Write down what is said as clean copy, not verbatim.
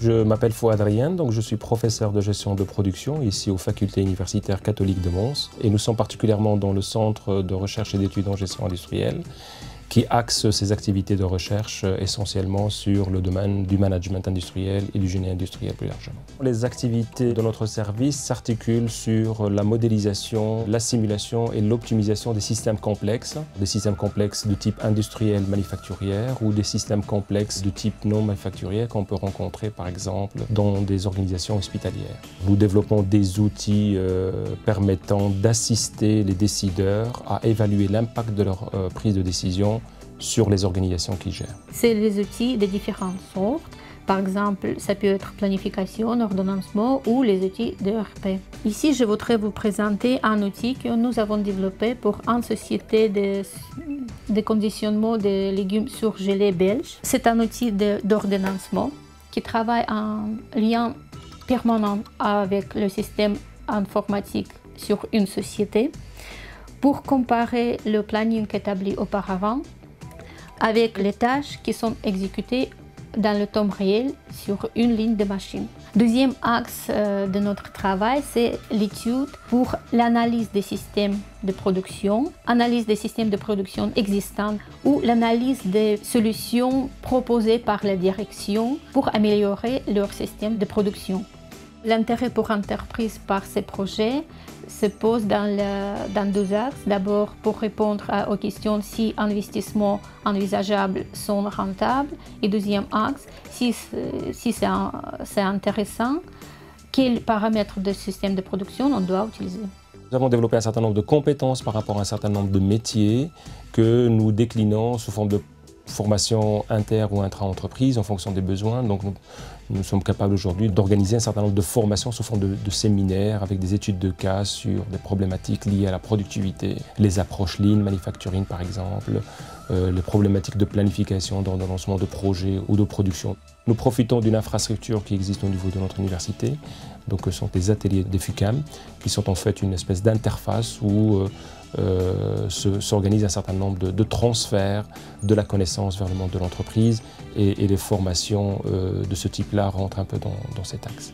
Je m'appelle Fouad Riane, donc je suis professeur de gestion de production ici aux facultés universitaires catholiques de Mons. Et nous sommes particulièrement dans le centre de recherche et d'études en gestion industrielle qui axe ses activités de recherche essentiellement sur le domaine du management industriel et du génie industriel plus largement. Les activités de notre service s'articulent sur la modélisation, la simulation et l'optimisation des systèmes complexes de type industriel manufacturière ou des systèmes complexes de type non manufacturier qu'on peut rencontrer par exemple dans des organisations hospitalières. Nous développons des outils permettant d'assister les décideurs à évaluer l'impact de leur prise de décision sur les organisations qu'ils gèrent. C'est des outils de différentes sortes. Par exemple, ça peut être planification, ordonnancement ou les outils d'ERP. Ici, je voudrais vous présenter un outil que nous avons développé pour une société de conditionnement de légumes surgelés belge. C'est un outil d'ordonnancement qui travaille en lien permanent avec le système informatique sur une société pour comparer le planning établi auparavant avec les tâches qui sont exécutées dans le temps réel sur une ligne de machine. Deuxième axe de notre travail, c'est l'étude pour l'analyse des systèmes de production, analyse des systèmes de production existants ou l'analyse des solutions proposées par la direction pour améliorer leur système de production. L'intérêt pour l'entreprise par ces projets se pose dans deux axes. D'abord, pour répondre aux questions si investissements envisageables sont rentables. Et deuxième axe, si c'est intéressant, quels paramètres de système de production on doit utiliser. Nous avons développé un certain nombre de compétences par rapport à un certain nombre de métiers que nous déclinons sous forme de formation inter- ou intra-entreprise en fonction des besoins. Donc nous sommes capables aujourd'hui d'organiser un certain nombre de formations sous forme de séminaires avec des études de cas sur des problématiques liées à la productivité, les approches lean manufacturing par exemple, les problématiques de planification, d'ordonnancement de projets ou de production. Nous profitons d'une infrastructure qui existe au niveau de notre université, donc ce sont des ateliers des FUCAM qui sont en fait une espèce d'interface où s'organise un certain nombre de transferts de la connaissance vers le monde de l'entreprise et les formations de ce type-là rentrent un peu dans cet axe.